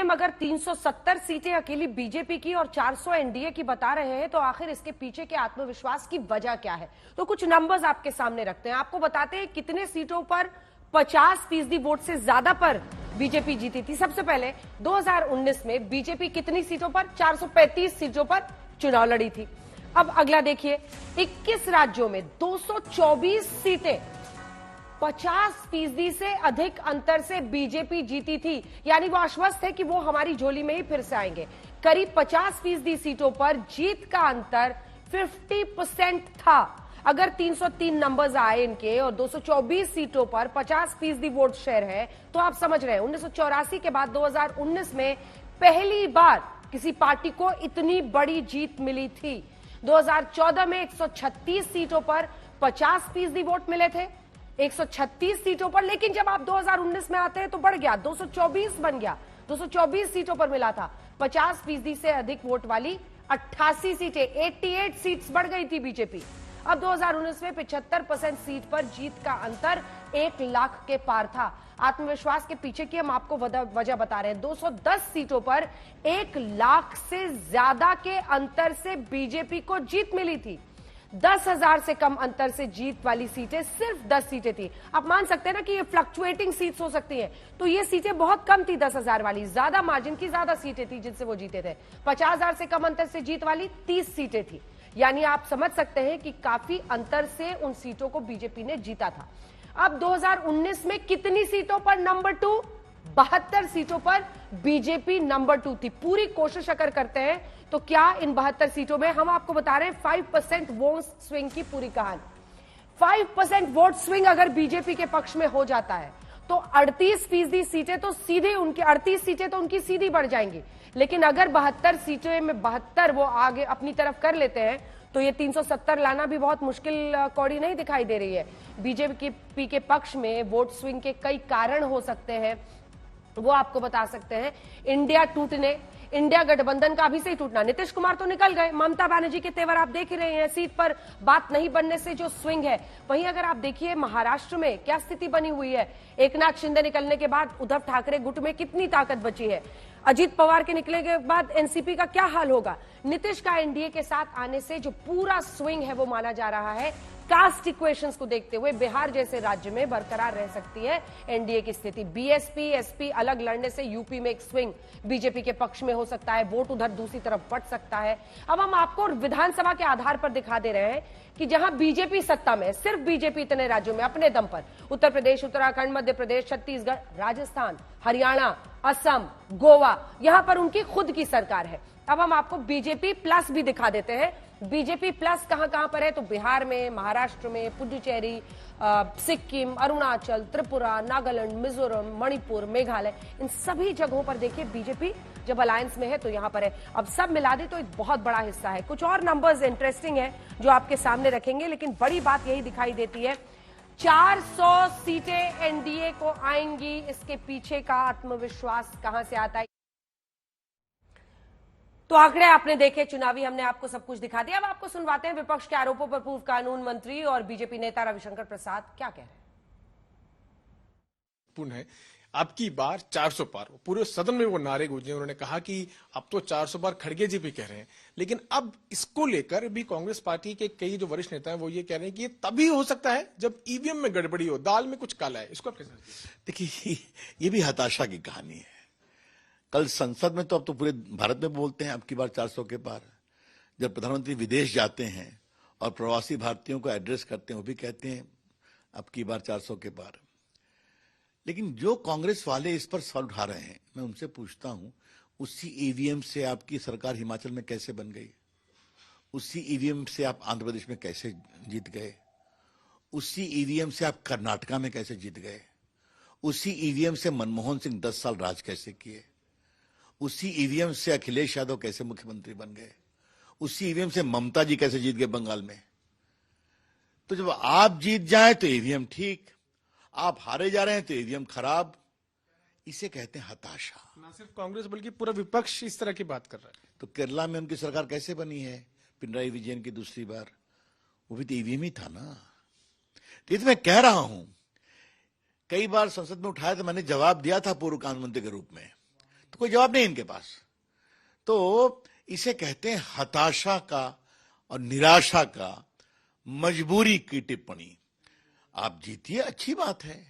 EVM अगर 370 सीटें अकेली बीजेपी की और 400 एनडीए की बता रहे हैं, तो आखिर इसके पीछे के आत्मविश्वास की वजह क्या है? तो कुछ नंबर्स आपके सामने रखते हैं। आपको बताते हैं कितने सीटों पर 50% वोट से ज्यादा पर बीजेपी जीती थी। सबसे पहले 2019 में बीजेपी कितनी सीटों पर? 435 सीटों पर चुनाव लड़ी थी। अब अगला देखिए, 21 राज्यों में 224 सीटें 50% से अधिक अंतर से बीजेपी जीती थी। यानी वो आश्वस्त है कि वो हमारी झोली में ही फिर से आएंगे। करीब 50% सीटों पर जीत का अंतर 50% था। अगर 303 नंबर्स आए इनके और 224 सीटों पर 50% वोट शेयर है, तो आप समझ रहे हैं 1984 के बाद 2019 में पहली बार किसी पार्टी को इतनी बड़ी जीत मिली थी। 2014 में 136 सीटों पर 50% वोट मिले थे, 136 सीटों पर। लेकिन जब आप 2019 में आते हैं तो बढ़ गया, 224 बन गया। 224 सीटों पर मिला था 50% से अधिक वोट वाली 88 सीटें, 88 सीट्स बढ़ गई थी बीजेपी। अब 2019 में 75% सीट पर जीत का अंतर 1 लाख के पार था। आत्मविश्वास के पीछे की हम आपको वजह बता रहे हैं। 210 सीटों पर 1 लाख से ज्यादा के अंतर से बीजेपी को जीत मिली थी। 10,000 से कम अंतर से जीत वाली सीटें सिर्फ 10 सीटें थी। आप मान सकते हैं ना कि ये फ्लक्चुएटिंग सीट्स हो सकती हैं, तो ये सीटें बहुत कम थी 10,000 वाली। ज्यादा मार्जिन की ज्यादा सीटें थी जिनसे वो जीते थे। 50,000 से कम अंतर से जीत वाली 30 सीटें थी। यानी आप समझ सकते हैं कि काफी अंतर से उन सीटों को बीजेपी ने जीता था। अब 2019 में कितनी सीटों पर नंबर 2? 72 सीटों पर बीजेपी नंबर 2 थी। पूरी कोशिश अगर करते हैं तो क्या इन 72 सीटों में हम आपको बता रहे हैं 5% वोट स्विंग की पूरी कहानी। 5% वोट स्विंग अगर बीजेपी के पक्ष में हो जाता है तो 38% सीटें तो सीधे उनकी, 38 सीटें तो उनकी सीधी बढ़ जाएंगी। लेकिन अगर 72 सीटें में 72 वो आगे अपनी तरफ कर लेते हैं तो ये 370 लाना भी बहुत मुश्किल कौड़ी नहीं दिखाई दे रही है। बीजेपी के पक्ष में वोट स्विंग के कई कारण हो सकते हैं, वो आपको बता सकते हैं। इंडिया गठबंधन का अभी से ही टूटना। नीतीश कुमार तो निकल गए, ममता बनर्जी के तेवर आप देख ही रहे हैं। सीट पर बात नहीं बनने से जो स्विंग है। वहीं अगर आप देखिए महाराष्ट्र में क्या स्थिति बनी हुई है। एकनाथ शिंदे निकलने के बाद उद्धव ठाकरे गुट में कितनी ताकत बची है। अजीत पवार के निकलने के बाद एनसीपी का क्या हाल होगा। नीतीश का एनडीए के साथ आने से जो पूरा स्विंग है वो माना जा रहा है। कास्ट इक्वेशंस को देखते हुए बिहार जैसे राज्य में बरकरार रह सकती है एनडीए की स्थिति। बीएसपी एसपी अलग लड़ने से यूपी में एक स्विंग बीजेपी के पक्ष में हो सकता है। वोट उधर दूसरी तरफ बढ़ सकता है। अब हम आपको विधानसभा के आधार पर दिखा दे रहे हैं कि जहां बीजेपी सत्ता में है, सिर्फ बीजेपी इतने राज्यों में अपने दम पर, उत्तर प्रदेश, उत्तराखंड, मध्य प्रदेश, छत्तीसगढ़, राजस्थान, हरियाणा, असम, गोवा, यहां पर उनकी खुद की सरकार है। अब हम आपको बीजेपी प्लस भी दिखा देते हैं। बीजेपी प्लस कहां पर है तो बिहार में, महाराष्ट्र में, पुडुचेरी, सिक्किम, अरुणाचल, त्रिपुरा, नागालैंड, मिजोरम, मणिपुर, मेघालय, इन सभी जगहों पर देखिए बीजेपी जब अलायंस में है तो यहां पर है। अब सब मिला दे तो एक बहुत बड़ा हिस्सा है। कुछ और नंबर्स इंटरेस्टिंग है जो आपके सामने रखेंगे, लेकिन बड़ी बात यही दिखाई देती है 400 सीटें एनडीए को आएंगी। इसके पीछे का आत्मविश्वास कहां से आता है? तो आंकड़े आपने देखे, चुनावी हमने आपको सब कुछ दिखा दिया। अब आपको सुनवाते हैं विपक्ष के आरोपों पर पूर्व कानून मंत्री और बीजेपी नेता रविशंकर प्रसाद क्या कह रहे हैं। पुनः अब की बार 400 पार। पूरे सदन में वो नारे गूंजे। उन्होंने कहा कि अब तो 400 पार खड़गे जी भी कह रहे हैं। लेकिन अब इसको लेकर भी कांग्रेस पार्टी के कई जो वरिष्ठ नेता हैं वो ये कह रहे हैं कि ये तभी हो सकता है जब ईवीएम में गड़बड़ी हो, दाल में कुछ काला है। इसको आप कैसे? देखिए, ये भी हताशा की कहानी है। कल संसद में तो अब तो पूरे भारत में बोलते हैं अब की बार 400 के पार। जब प्रधानमंत्री विदेश जाते हैं और प्रवासी भारतीयों को एड्रेस करते हैं वो भी कहते हैं अब की बार 400 के पार। लेकिन जो कांग्रेस वाले इस पर सवाल उठा रहे हैं, मैं उनसे पूछता हूं, उसी ईवीएम से आपकी सरकार हिमाचल में कैसे बन गई? उसी ईवीएम से आप आंध्र प्रदेश में कैसे जीत गए? उसी ईवीएम से आप कर्नाटका में कैसे जीत गए? उसी ईवीएम से मनमोहन सिंह 10 साल राज कैसे किए? उसी ईवीएम से अखिलेश यादव कैसे मुख्यमंत्री बन गए? उसी ईवीएम से ममता जी कैसे जीत गए बंगाल में? तो जब आप जीत जाए तो ईवीएम ठीक, आप हारे जा रहे हैं तो ईवीएम खराब। इसे कहते हैं हताशा। ना सिर्फ कांग्रेस बल्कि पूरा विपक्ष इस तरह की बात कर रहा है। तो केरला में उनकी सरकार कैसे बनी है पिनराई विजयन की दूसरी बार? वो भी तो ईवीएम ही था ना। तो मैं कह रहा हूं, कई बार संसद में उठाया तो मैंने जवाब दिया था पूर्व कानून मंत्री के रूप में। तो कोई जवाब नहीं इनके पास। तो इसे कहते हैं हताशा का और निराशा का मजबूरी की टिप्पणी। आप जीतिए, अच्छी बात है।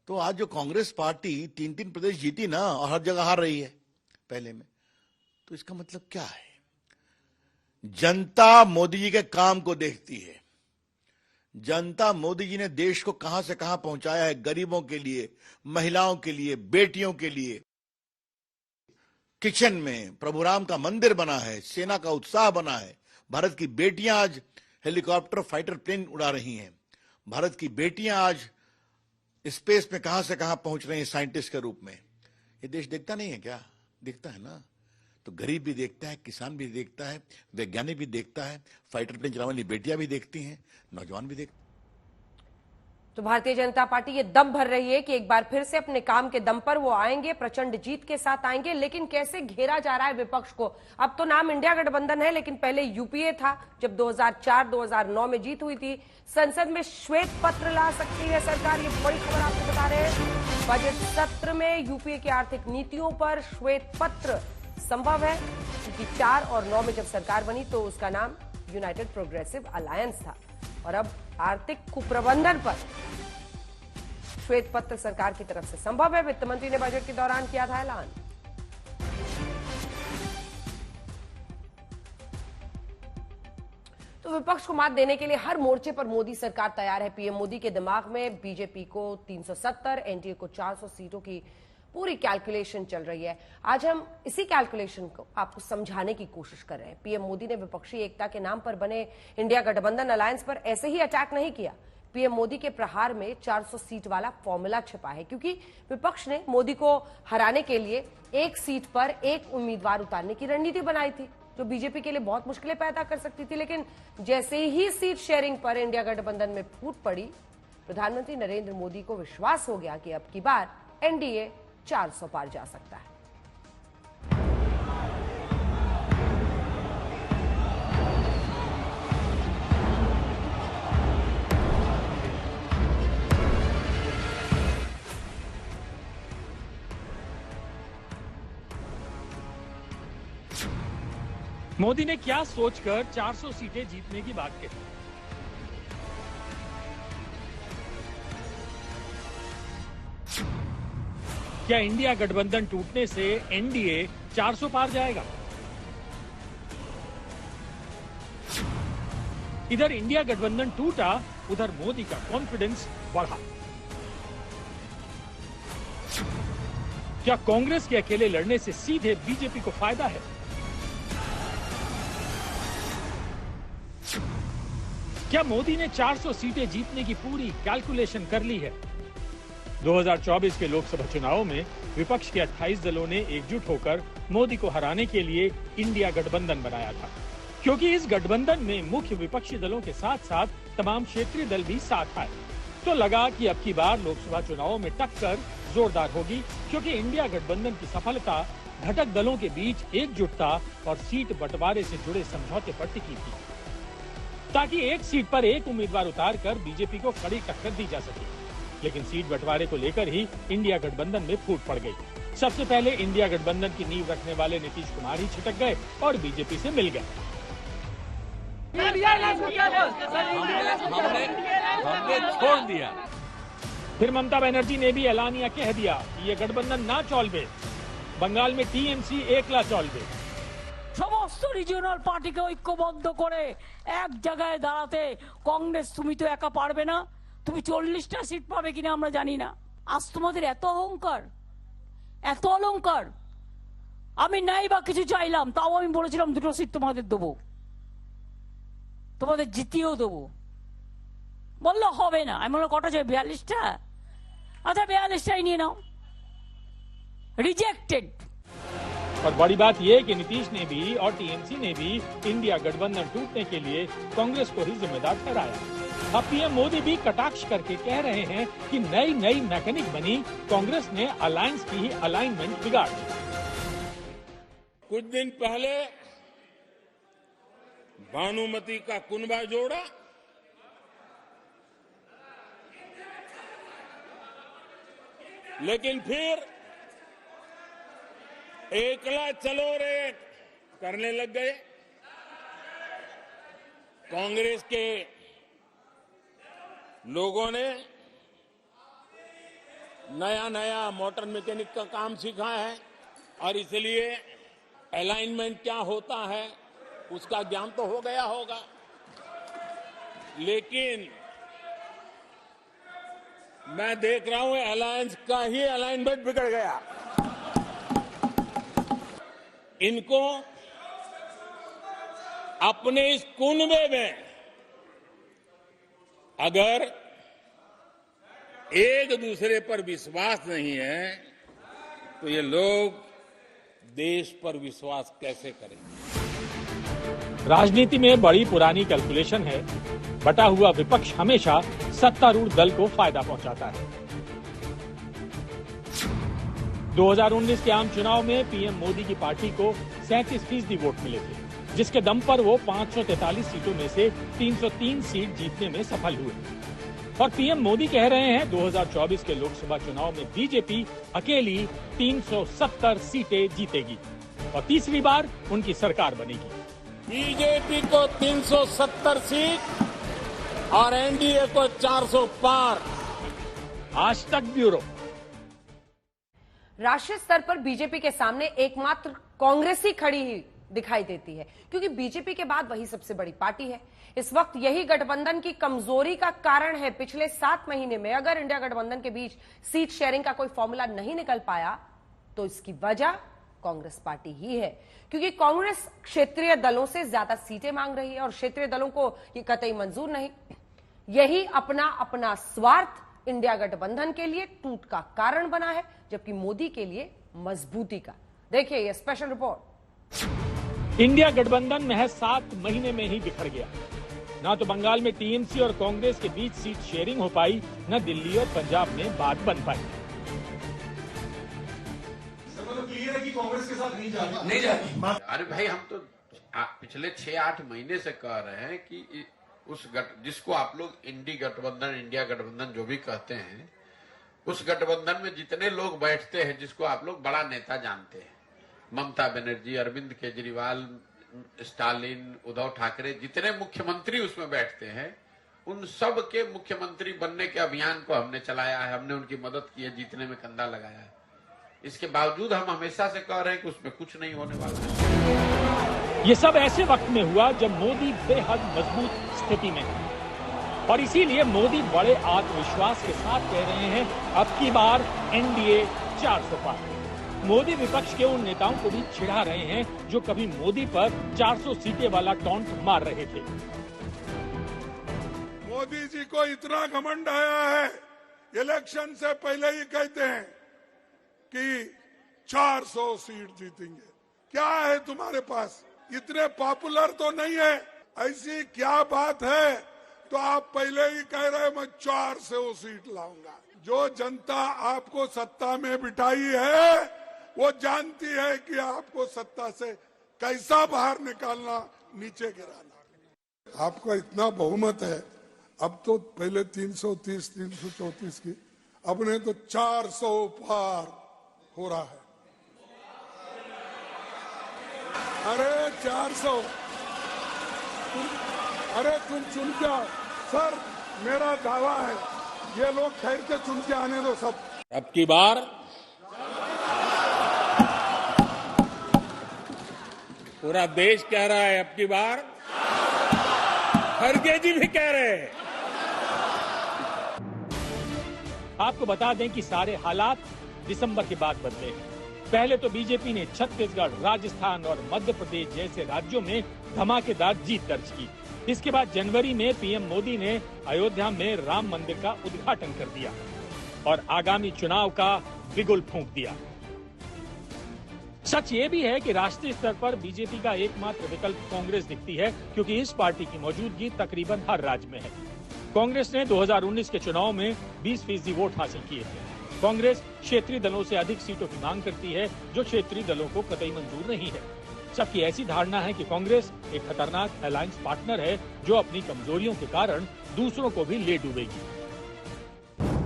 तो आज जो कांग्रेस पार्टी 3 प्रदेश जीती ना और हर जगह हार रही है पहले में, तो इसका मतलब क्या है? जनता मोदी जी के काम को देखती है। जनता मोदी जी ने देश को कहां से कहां पहुंचाया है, गरीबों के लिए, महिलाओं के लिए, बेटियों के लिए। किचन में प्रभु राम का मंदिर बना है, सेना का उत्साह बना है। भारत की बेटियां आज हेलीकॉप्टर, फाइटर प्लेन उड़ा रही हैं। भारत की बेटियां आज स्पेस में कहां से कहां पहुंच रही हैं साइंटिस्ट के रूप में। ये देश देखता नहीं है क्या? देखता है ना। तो गरीब भी देखता है, किसान भी देखता है, वैज्ञानिक भी देखता है, फाइटर प्लेन चलाने वाली बेटियां भी देखती हैं, नौजवान भी देखते हैं। तो भारतीय जनता पार्टी ये दम भर रही है कि एक बार फिर से अपने काम के दम पर वो आएंगे, प्रचंड जीत के साथ आएंगे। लेकिन कैसे घेरा जा रहा है विपक्ष को? अब तो नाम इंडिया गठबंधन है, लेकिन पहले यूपीए था। जब 2004-2009 में जीत हुई थी, संसद में श्वेत पत्र ला सकती है सरकार। ये बड़ी खबर आपको बता रहे हैं। बजट सत्र में यूपीए की आर्थिक नीतियों पर श्वेत पत्र संभव है, क्योंकि 4 और 9 में जब सरकार बनी तो उसका नाम यूनाइटेड प्रोग्रेसिव अलायंस था। और अब आर्थिक कुप्रबंधन पर श्वेत पत्र सरकार की तरफ से संभव है। वित्त मंत्री ने बजट के दौरान किया था ऐलान। तो विपक्ष को मात देने के लिए हर मोर्चे पर मोदी सरकार तैयार है। पीएम मोदी के दिमाग में बीजेपी को 370, एनडीए को 400 सीटों की पूरी कैलकुलेशन चल रही है। आज हम इसी कैलकुलेशन को आपको समझाने की कोशिश कर रहे हैं। पीएम मोदी ने विपक्षी एकता के नाम पर बने इंडिया गठबंधन अलायंस पर ऐसे ही अटैक नहीं किया। पीएम मोदी के प्रहार में 400 सीट वाला फॉर्मूला छिपा है, क्योंकि विपक्ष ने मोदी को हराने के लिए एक सीट पर एक उम्मीदवार उतारने की रणनीति बनाई थी, जो बीजेपी के लिए बहुत मुश्किलें पैदा कर सकती थी। लेकिन जैसे ही सीट शेयरिंग पर इंडिया गठबंधन में फूट पड़ी, प्रधानमंत्री नरेंद्र मोदी को विश्वास हो गया कि अब की बार एनडीए 400 पार जा सकता है। मोदी ने क्या सोचकर 400 सीटें जीतने की बात कही? क्या इंडिया गठबंधन टूटने से एनडीए 400 पार जाएगा? इधर इंडिया गठबंधन टूटा, उधर मोदी का कॉन्फिडेंस बढ़ा। क्या कांग्रेस के अकेले लड़ने से सीधे बीजेपी को फायदा है? क्या मोदी ने 400 सीटें जीतने की पूरी कैलकुलेशन कर ली है? 2024 के लोकसभा चुनावों में विपक्ष के 28 दलों ने एकजुट होकर मोदी को हराने के लिए इंडिया गठबंधन बनाया था, क्योंकि इस गठबंधन में मुख्य विपक्षी दलों के साथ साथ तमाम क्षेत्रीय दल भी साथ आए। तो लगा कि अब की बार लोकसभा चुनावों में टक्कर जोरदार होगी, क्योंकि इंडिया गठबंधन की सफलता घटक दलों के बीच एकजुटता और सीट बंटवारे से जुड़े समझौते पर टिकी थी, ताकि एक सीट पर एक उम्मीदवार उतारकर बीजेपी को कड़ी टक्कर दी जा सके। लेकिन सीट बंटवारे को लेकर ही इंडिया गठबंधन में फूट पड़ गई। सबसे पहले इंडिया गठबंधन की नींव रखने वाले नीतीश कुमार ही छिटक गए और बीजेपी से मिल गए। हमने छोड़ दिया। फिर ममता बनर्जी ने भी ऐलानिया कह दिया कि ये गठबंधन ना चलबे। बंगाल में टीएमसी एकला चलबे। সমস্ত রিজিওনাল পার্টিকে ঐক্যবদ্ধ করে এক জায়গায় দাঁড়াতে কংগ্রেস তুমি তো একা পারবে না, তুমি 40টা সিট পাবে কিনা আমরা জানি না। আজ তোমাদের এত অহংকার, এত অলংকার। আমি নাই বা কিছু চাইলাম, তাও আমি বলেছিলাম 2টো সিট তোমাদের দেবো, তোমাদের জিতিয়েও দেবো। বললো হবে না। আমি বললাম কটা চাই? 42টা। আচ্ছা 42টাই নিয়ে নাও। रिजेक्टेड। और बड़ी बात यह कि नीतीश ने भी और टीएमसी ने भी इंडिया गठबंधन टूटने के लिए कांग्रेस को ही जिम्मेदार ठहराया। अब पीएम मोदी भी कटाक्ष करके कह रहे हैं कि नई नई मैकेनिक बनी, कांग्रेस ने अलायंस की ही अलाइनमेंट बिगाड़ दी। कुछ दिन पहले भानुमति का कुनबा जोड़ा, लेकिन फिर एकला चलो रे करने लग गए। कांग्रेस के लोगों ने नया नया मोटर मैकेनिक का काम सीखा है और इसलिए अलाइनमेंट क्या होता है उसका ज्ञान तो हो गया होगा, लेकिन मैं देख रहा हूं अलायंस का ही अलाइनमेंट बिगड़ गया। इनको अपने इस कुनबे में अगर एक दूसरे पर विश्वास नहीं है तो ये लोग देश पर विश्वास कैसे करेंगे। राजनीति में बड़ी पुरानी कैलकुलेशन है, बटा हुआ विपक्ष हमेशा सत्तारूढ़ दल को फायदा पहुंचाता है। 2019 के आम चुनाव में पीएम मोदी की पार्टी को 37% वोट मिले थे, जिसके दम पर वो 543 सीटों में से 303 सीट जीतने में सफल हुए। और पीएम मोदी कह रहे हैं 2024 के लोकसभा चुनाव में बीजेपी अकेली 370 सीटें जीतेगी और तीसरी बार उनकी सरकार बनेगी। बीजेपी को 370 सीट और एनडीए को 400 पार। आज तक ब्यूरो। राष्ट्रीय स्तर पर बीजेपी के सामने एकमात्र कांग्रेस ही खड़ी ही दिखाई देती है, क्योंकि बीजेपी के बाद वही सबसे बड़ी पार्टी है। इस वक्त यही गठबंधन की कमजोरी का कारण है। पिछले 7 महीने में अगर इंडिया गठबंधन के बीच सीट शेयरिंग का कोई फॉर्मूला नहीं निकल पाया तो इसकी वजह कांग्रेस पार्टी ही है, क्योंकि कांग्रेस क्षेत्रीय दलों से ज्यादा सीटें मांग रही है और क्षेत्रीय दलों को ये कतई मंजूर नहीं। यही अपना अपना स्वार्थ इंडिया गठबंधन के लिए टूट का कारण बना है, जबकि मोदी के लिए मजबूती का। देखिए ये स्पेशल रिपोर्ट। इंडिया गठबंधन महज 7 महीने में ही बिखर गया। ना तो बंगाल में टीएमसी और कांग्रेस के बीच सीट शेयरिंग हो पाई, न दिल्ली और पंजाब में बात बन पाई। तो क्लियर है कि कांग्रेस के साथ नहीं जाएगी। अरे भाई, हम तो पिछले 6-8 महीने से कह रहे हैं कि उस जिसको आप लोग इंडिया गठबंधन जो भी कहते हैं, उस गठबंधन में जितने लोग बैठते हैं, जिसको आप लोग बड़ा नेता जानते हैं, ममता बनर्जी, अरविंद केजरीवाल, स्टालिन, उद्धव ठाकरे, जितने मुख्यमंत्री उसमें बैठते हैं, उन सब के मुख्यमंत्री बनने के अभियान को हमने चलाया है। हमने उनकी मदद की है, जीतने में कंधा लगाया है। इसके बावजूद हम हमेशा से कह रहे हैं कि उसमें कुछ नहीं होने वाला। ये सब ऐसे वक्त में हुआ जब मोदी बेहद मजबूत स्थिति में है और इसीलिए मोदी बड़े आत्मविश्वास के साथ कह रहे हैं अब की बार एनडीए 400 पार। मोदी विपक्ष के उन नेताओं को भी चिढ़ा रहे हैं जो कभी मोदी पर 400 सीटें वाला टॉन्ट मार रहे थे। मोदी जी को इतना घमंड आया है, इलेक्शन से पहले ही कहते हैं कि 400 सीट जीतेंगे। क्या है तुम्हारे पास? इतने पॉपुलर तो नहीं है। ऐसी क्या बात है तो आप पहले ही कह रहे मैं 400 सीट लाऊंगा। जो जनता आपको सत्ता में बिठाई है वो जानती है कि आपको सत्ता से कैसा बाहर निकालना, नीचे गिराना। आपका इतना बहुमत है, अब तो पहले 330, 334 की, अब ने तो 400 पार हो रहा है। अरे 400, अरे तुम चुन के आओ सर, मेरा दावा है ये लोग ठहर के चुन के आने दो सब। अब की बार पूरा देश कह रहा है, अब की बार खड़गे जी भी कह रहे हैं। आपको बता दें कि सारे हालात दिसंबर के बाद बदले हैं। पहले तो बीजेपी ने छत्तीसगढ़, राजस्थान और मध्य प्रदेश जैसे राज्यों में धमाकेदार जीत दर्ज की। इसके बाद जनवरी में पीएम मोदी ने अयोध्या में राम मंदिर का उद्घाटन कर दिया और आगामी चुनाव का बिगुल फूंक दिया। सच ये भी है कि राष्ट्रीय स्तर पर बीजेपी का एकमात्र विकल्प कांग्रेस दिखती है, क्योंकि इस पार्टी की मौजूदगी तकरीबन हर राज्य में है। कांग्रेस ने 2019 के चुनाव में 20% वोट हासिल किए थे। कांग्रेस क्षेत्रीय दलों से अधिक सीटों की मांग करती है, जो क्षेत्रीय दलों को कतई मंजूर नहीं है। सबकी ऐसी धारणा है कि कांग्रेस एक खतरनाक अलायंस पार्टनर है, जो अपनी कमजोरियों के कारण दूसरों को भी ले डूबेगी।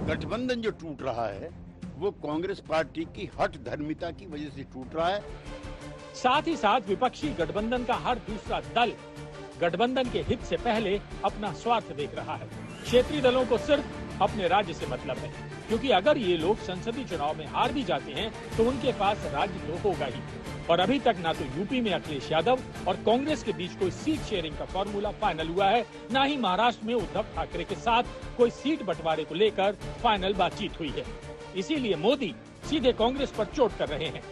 गठबंधन जो टूट रहा है वो कांग्रेस पार्टी की हठ धर्मिता की वजह से टूट रहा है। साथ ही साथ विपक्षी गठबंधन का हर दूसरा दल गठबंधन के हित से पहले अपना स्वार्थ देख रहा है। क्षेत्रीय दलों को सिर्फ अपने राज्य से मतलब है, क्योंकि अगर ये लोग संसदीय चुनाव में हार भी जाते हैं तो उनके पास राज्य तो होगा ही। और अभी तक ना तो यूपी में अखिलेश यादव और कांग्रेस के बीच कोई सीट शेयरिंग का फॉर्मूला फाइनल हुआ है, ना ही महाराष्ट्र में उद्धव ठाकरे के साथ कोई सीट बंटवारे को लेकर फाइनल बातचीत हुई है। इसीलिए मोदी सीधे कांग्रेस पर चोट कर रहे हैं।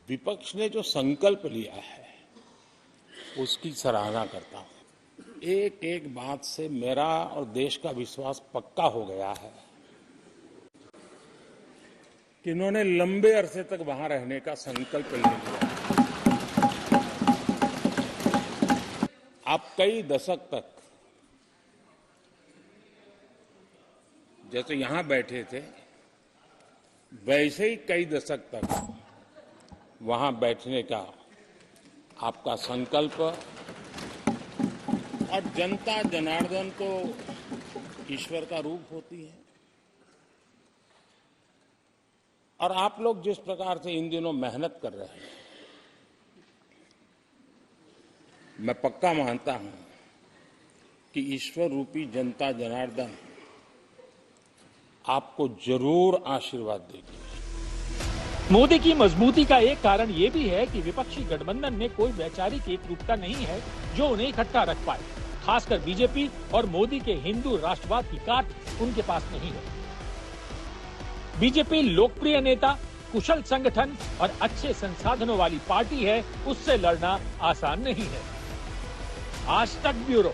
विपक्ष ने जो संकल्प लिया है उसकी सराहना करता हूं। एक एक बात से मेरा और देश का विश्वास पक्का हो गया है कि इन्होंने लंबे अरसे तक वहां रहने का संकल्प ले लिया। आप कई दशक तक जैसे यहां बैठे थे वैसे ही कई दशक तक वहां बैठने का आपका संकल्प, और जनता जनार्दन तो ईश्वर का रूप होती है। और आप लोग जिस प्रकार से इन दिनों मेहनत कर रहे हैं, मैं पक्का मानता हूं कि ईश्वर रूपी जनता जनार्दन आपको जरूर आशीर्वाद देगी। मोदी की मजबूती का एक कारण ये भी है कि विपक्षी गठबंधन में कोई वैचारिक एकरूपता नहीं है जो उन्हें इकट्ठा रख पाए। खासकर बीजेपी और मोदी के हिंदू राष्ट्रवाद की काट उनके पास नहीं है। बीजेपी लोकप्रिय नेता, कुशल संगठन और अच्छे संसाधनों वाली पार्टी है, उससे लड़ना आसान नहीं है। आज तक ब्यूरो।